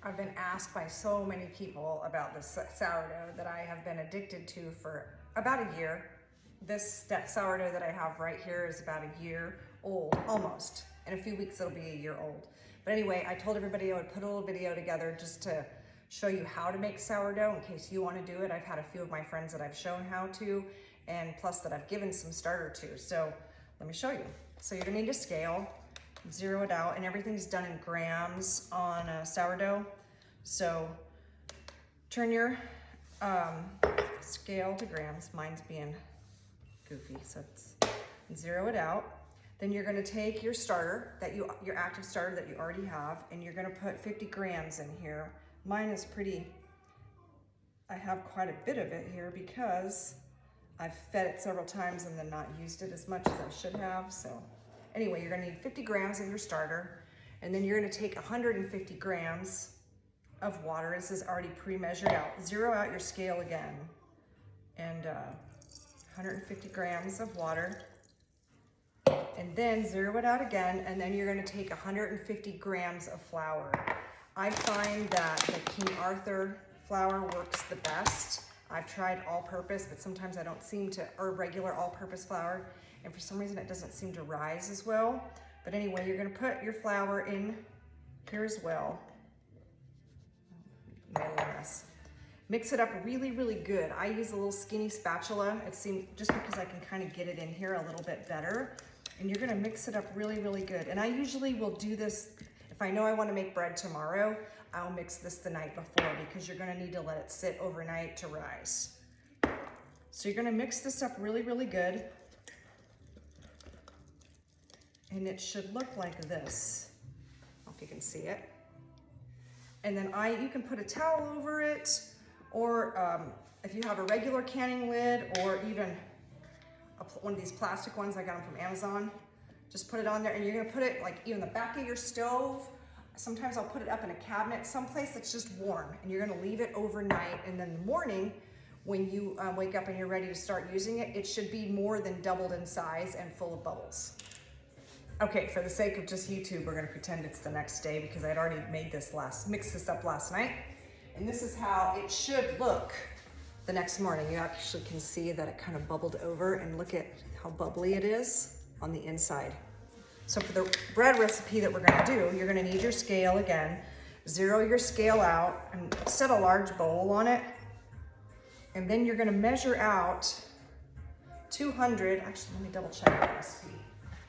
I've been asked by so many people about this sourdough that I have been addicted to for about a year. That sourdough that I have right here is about a year old, almost. In a few weeks it'll be a year old. But anyway, I told everybody I would put a little video together just to show you how to make sourdough in case you want to do it. I've had a few of my friends that I've shown how to, and plus that I've given some starter to. So let me show you. So you're gonna need a scale, zero it out, and everything's done in grams on sourdough. So turn your scale to grams. Mine's being goofy, so it's zero it out. Then you're gonna take your starter, your active starter that you already have, and you're gonna put 50 grams in here. Mine is I have quite a bit of it here because I've fed it several times and then not used it as much as I should have. So anyway, you're gonna need 50 grams of your starter, and then you're gonna take 150 grams of water. This is already pre-measured out. Zero out your scale again. And 150 grams of water. And then zero it out again, and then you're gonna take 150 grams of flour. I find that the King Arthur flour works the best. I've tried all-purpose, but sometimes I don't seem to, or regular all-purpose flour, and for some reason it doesn't seem to rise as well. But anyway, you're gonna put your flour in here as well. Mix it up really, really good. I use a little skinny spatula. It seems just because I can kind of get it in here a little bit better. And you're gonna mix it up really, really good. And I usually will do this, if I know I wanna make bread tomorrow, I'll mix this the night before because you're gonna need to let it sit overnight to rise. So you're gonna mix this up really, really good. And it should look like this. I don't know if you can see it. And then you can put a towel over it, or if you have a regular canning lid, or even one of these plastic ones, I got them from Amazon, just put it on there, and you're gonna put it like in the back of your stove. Sometimes I'll put it up in a cabinet, someplace that's just warm, and you're gonna leave it overnight, and then in the morning, when you wake up and you're ready to start using it, it should be more than doubled in size and full of bubbles. Okay, for the sake of just YouTube, we're gonna pretend it's the next day because I'd already mixed this up last night. And this is how it should look the next morning. You actually can see that it kind of bubbled over, and look at how bubbly it is on the inside. So for the bread recipe that we're gonna do, you're gonna need your scale again. Zero your scale out and set a large bowl on it. And then you're gonna measure out 200, actually let me double check the recipe.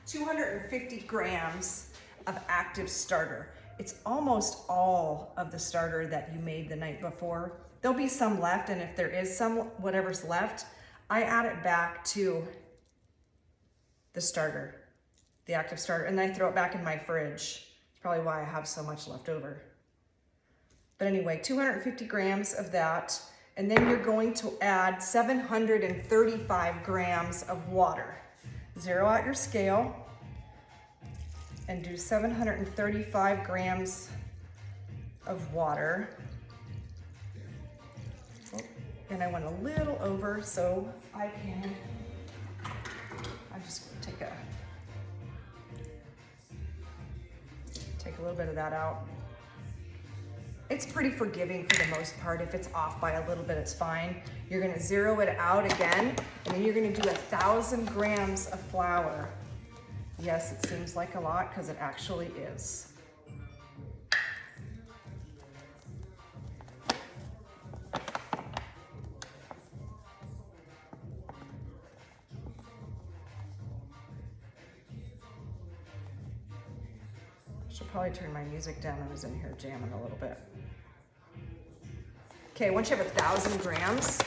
250 grams of active starter. It's almost all of the starter that you made the night before. There'll be some left, and if there is some, whatever's left, I add it back to the starter, the active starter, and then I throw it back in my fridge. It's probably why I have so much left over. But anyway, 250 grams of that, and then you're going to add 735 grams of water. Zero out your scale and do 735 grams of water. Oh, and I went a little over, so I'm just gonna take a little bit of that out. It's pretty forgiving for the most part. If it's off by a little bit, it's fine. You're gonna zero it out again, and then you're gonna do 1,000 grams of flour. Yes, it seems like a lot because it actually is. Should probably turn my music down. I was in here jamming a little bit. Okay, once you have 1,000 grams,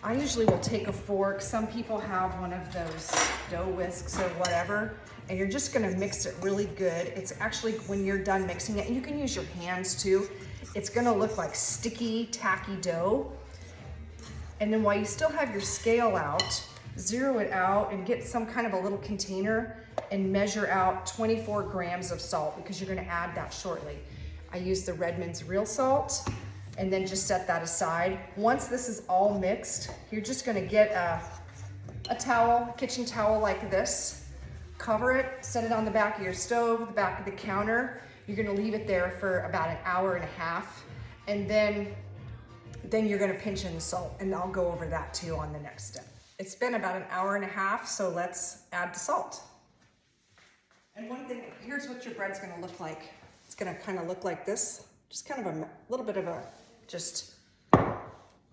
I usually will take a fork. Some people have one of those dough whisks or whatever, and you're just gonna mix it really good. It's actually, when you're done mixing it, and you can use your hands too, it's gonna look like sticky, tacky dough. And then while you still have your scale out, zero it out and get some kind of a little container and measure out 24 grams of salt, because you're gonna add that shortly. I use the Redmond's real salt, and then just set that aside. Once this is all mixed, you're just gonna get a towel, kitchen towel like this, cover it, set it on the back of your stove, the back of the counter. You're gonna leave it there for about an hour and a half, and then you're gonna pinch in the salt, and I'll go over that too on the next step. It's been about an hour and a half, so let's add the salt. And one thing, here's what your bread's gonna look like. It's gonna kind of look like this, just kind of a little bit of a,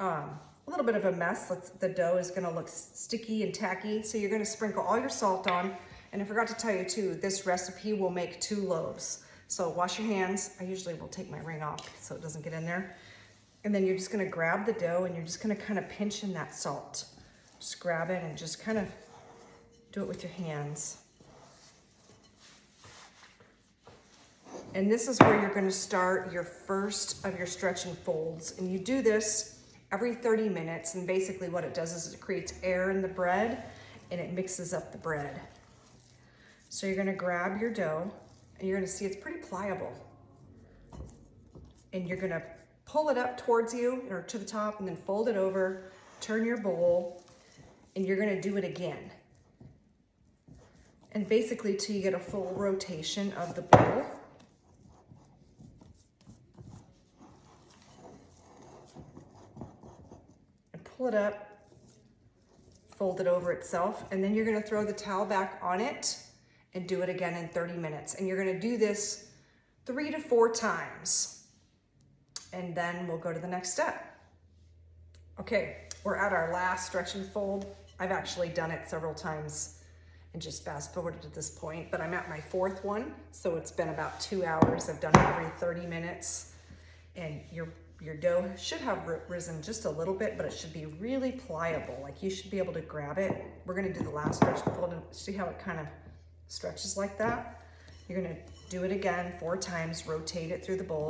a little bit of a mess. The dough is gonna look sticky and tacky, so you're gonna sprinkle all your salt on. And I forgot to tell you too, this recipe will make 2 loaves. So wash your hands. I usually will take my ring off so it doesn't get in there. And then you're just gonna grab the dough and you're just gonna kind of pinch in that salt. Just grab it and just kind of do it with your hands. And this is where you're gonna start your first of your stretch and folds. And you do this every 30 minutes. And basically what it does is it creates air in the bread and it mixes up the bread. So you're gonna grab your dough and you're gonna see it's pretty pliable. And you're gonna pull it up towards you or to the top and then fold it over, turn your bowl, and you're gonna do it again. And basically till you get a full rotation of the bowl. And pull it up, fold it over itself, and then you're gonna throw the towel back on it and do it again in 30 minutes. And you're gonna do this 3 to 4 times. And then we'll go to the next step. Okay, we're at our last stretch and fold. I've actually done it several times and just fast forwarded at this point, but I'm at my 4th one. So it's been about 2 hours. I've done it every 30 minutes. And your dough should have risen just a little bit, but it should be really pliable. Like you should be able to grab it. We're gonna do the last stretch and fold and see how it kind of stretches like that. You're gonna do it again 4 times, rotate it through the bowl.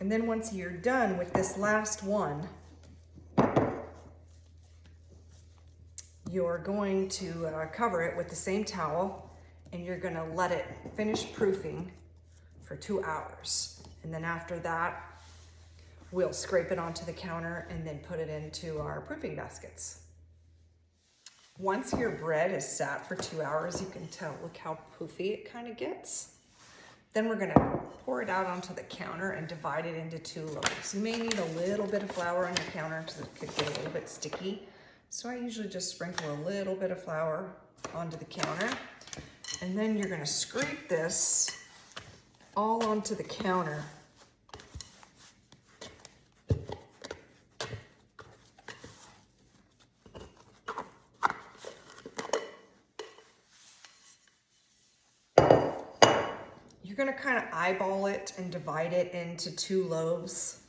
And then once you're done with this last one, you're going to cover it with the same towel and you're gonna let it finish proofing for 2 hours. And then after that, we'll scrape it onto the counter and then put it into our proofing baskets. Once your bread is sat for 2 hours, you can tell, look how poofy it kind of gets. Then we're gonna pour it out onto the counter and divide it into 2 loaves. You may need a little bit of flour on your counter because it could get a little bit sticky. So I usually just sprinkle a little bit of flour onto the counter. And then you're gonna scrape this all onto the counter. You're gonna kind of eyeball it and divide it into 2 loaves.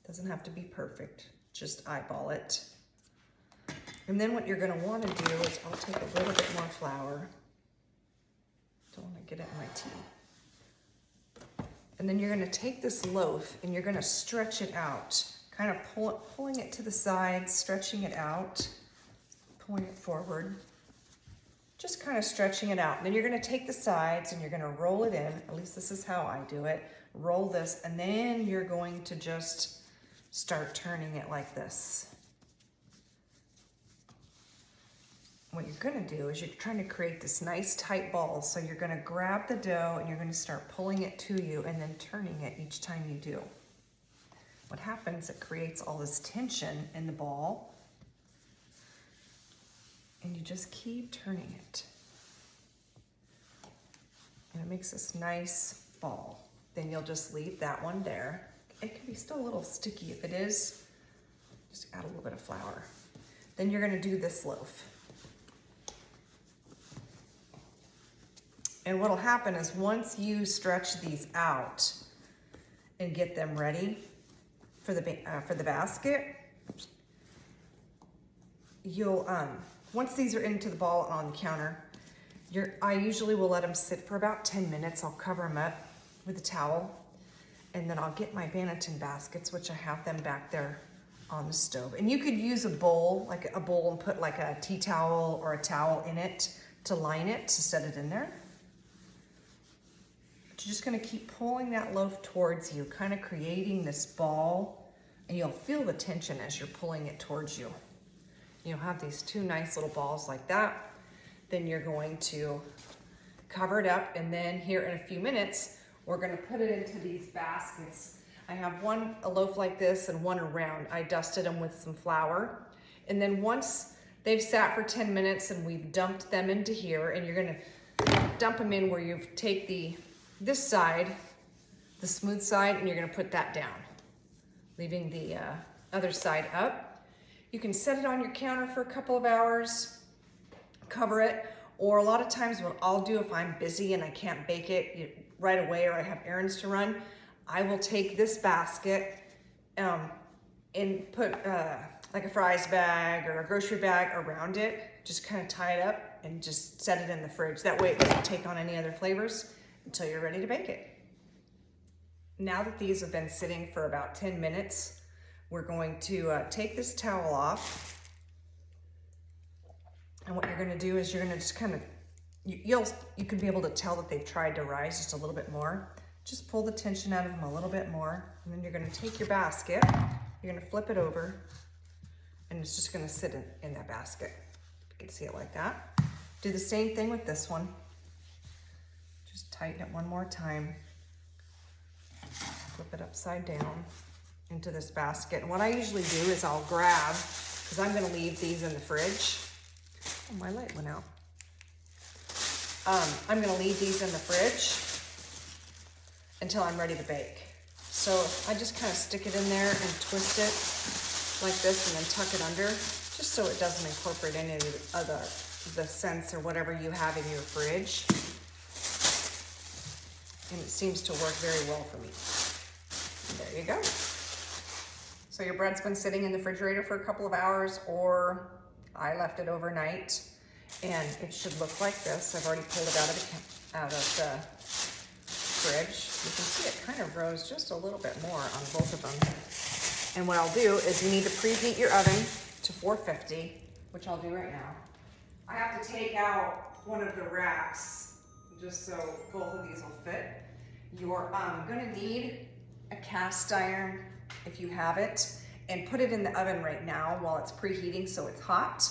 Doesn't have to be perfect, just eyeball it. And then what you're gonna wanna do is, I'll take a little bit more flour. Don't wanna get it in my tea. And then you're gonna take this loaf and you're gonna stretch it out, kind of pulling it to the sides, stretching it out, pulling it forward. Just kind of stretching it out. And then you're gonna take the sides and you're gonna roll it in. At least this is how I do it. Roll this, and then you're going to just start turning it like this. What you're gonna do is you're trying to create this nice tight ball. So you're gonna grab the dough and you're gonna start pulling it to you and then turning it each time you do. What happens, it creates all this tension in the ball. And you just keep turning it. And it makes this nice ball. Then you'll just leave that one there. It can be still a little sticky. If it is, just add a little bit of flour. Then you're gonna do this loaf. And what'll happen is once you stretch these out and get them ready for the basket, you'll, once these are into the ball on the counter, I usually will let them sit for about 10 minutes. I'll cover them up with a towel, and then I'll get my Banneton baskets, which I have them back there on the stove. And you could use a bowl, like a bowl, and put like a tea towel or a towel in it to line it, to set it in there. But you're just gonna keep pulling that loaf towards you, kind of creating this ball, and you'll feel the tension as you're pulling it towards you. you'll have these two nice little balls like that. Then you're going to cover it up, and then here in a few minutes, we're gonna put it into these baskets. I have a loaf like this and one around. I dusted them with some flour. And then once they've sat for 10 minutes and we've dumped them into here, and you're gonna dump them in where you take this side, the smooth side, and you're gonna put that down, leaving the other side up. You can set it on your counter for a couple of hours, cover it, or a lot of times what I'll do if I'm busy and I can't bake it right away or I have errands to run, I will take this basket and put like a fries bag or a grocery bag around it, just kind of tie it up and just set it in the fridge. That way it doesn't take on any other flavors until you're ready to bake it. Now that these have been sitting for about 10 minutes, we're going to take this towel off. And what you're gonna do is you're gonna just kind of, you can be able to tell that they've tried to rise just a little bit more. Just pull the tension out of them a little bit more. And then you're gonna take your basket, you're gonna flip it over, and it's just gonna sit in that basket. You can see it like that. Do the same thing with this one. Just tighten it one more time. Flip it upside down into this basket. And what I usually do is I'll grab, because I'm gonna leave these in the fridge. Oh, my light went out. I'm gonna leave these in the fridge until I'm ready to bake. So I just kind of stick it in there and twist it like this and then tuck it under, just so it doesn't incorporate any of the scents or whatever you have in your fridge. And it seems to work very well for me. There you go. So your bread's been sitting in the refrigerator for a couple of hours, or I left it overnight, and it should look like this. I've already pulled it out of the fridge. You can see it kind of rose just a little bit more on both of them. And what I'll do is you need to preheat your oven to 450, which I'll do right now. I have to take out one of the racks just so both of these will fit. You're gonna need a cast iron if you have it, and put it in the oven right now while it's preheating so it's hot.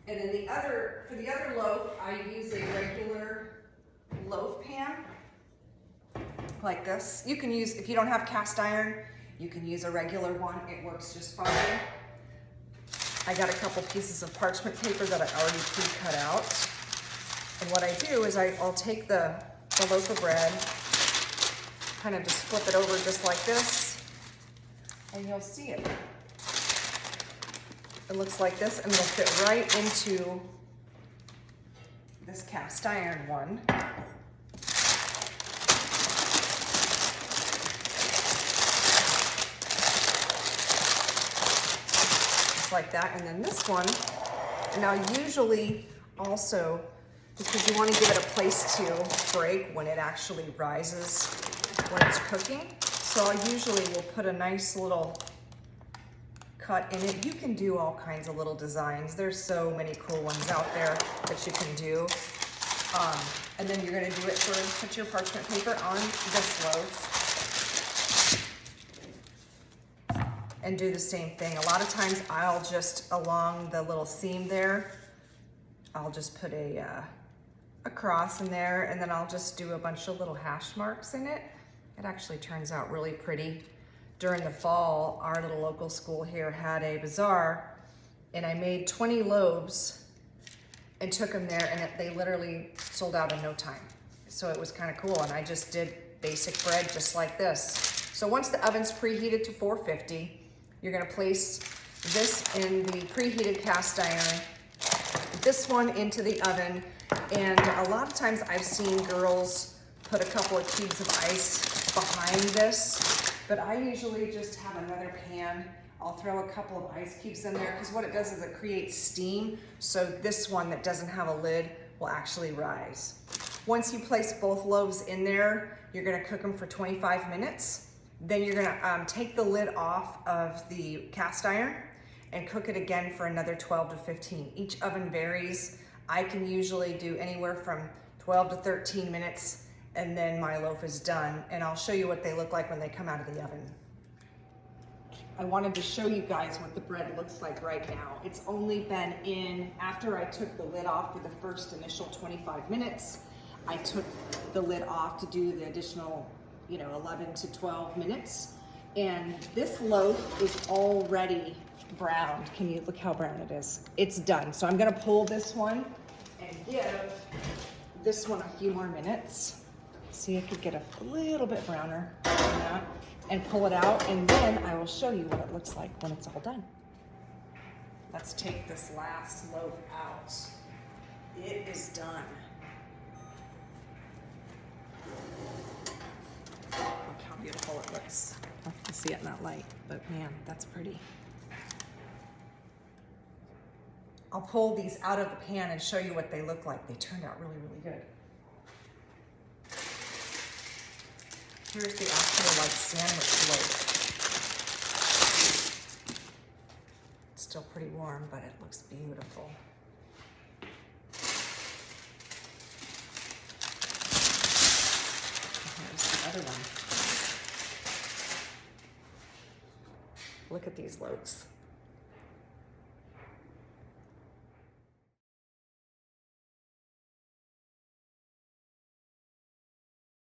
And then for the other loaf, I use a regular loaf pan like this. You can use, if you don't have cast iron, you can use a regular one. It works just fine. I got a couple pieces of parchment paper that I already pre-cut out. And what I do is I'll take the loaf of bread, kind of just flip it over just like this, and you'll see it. It looks like this, and it'll fit right into this cast iron one. Just like that, and then this one, now usually also, because you want to give it a place to break when it actually rises when it's cooking. So I usually will put a nice little cut in it. You can do all kinds of little designs. There's so many cool ones out there that you can do. And then you're gonna do it put your parchment paper on this loaf and do the same thing. A lot of times I'll just, along the little seam there, I'll just put a cross in there, and then I'll just do a bunch of little hash marks in it. It actually turns out really pretty. During the fall, our little local school here had a bazaar, and I made 20 loaves and took them there, and they literally sold out in no time. So it was kind of cool, and I just did basic bread just like this. So once the oven's preheated to 450, you're gonna place this in the preheated cast iron, this one into the oven, and a lot of times I've seen girls put a couple of cubes of ice behind this, but I usually just have another pan. I'll throw a couple of ice cubes in there, because what it does is it creates steam, so this one that doesn't have a lid will actually rise. Once you place both loaves in there, you're gonna cook them for 25 minutes. Then you're gonna take the lid off of the cast iron and cook it again for another 12 to 15. Each oven varies. I can usually do anywhere from 12 to 13 minutes, and then my loaf is done. And I'll show you what they look like when they come out of the oven. I wanted to show you guys what the bread looks like right now. It's only been in, after I took the lid off for the first initial 25 minutes, I took the lid off to do the additional, 11 to 12 minutes. And this loaf is already browned. Can you look how brown it is? It's done. So I'm gonna pull this one and give this one a few more minutes. See, it could get a little bit browner than that, and pull it out, and then I will show you what it looks like when it's all done. Let's take this last loaf out. It is done. Look how beautiful it looks. I can see it in that light, but man, that's pretty. I'll pull these out of the pan and show you what they look like. They turned out really, really good. Here's the actual sandwich loaf. It's still pretty warm, but it looks beautiful. Here's the other one. Look at these loaves.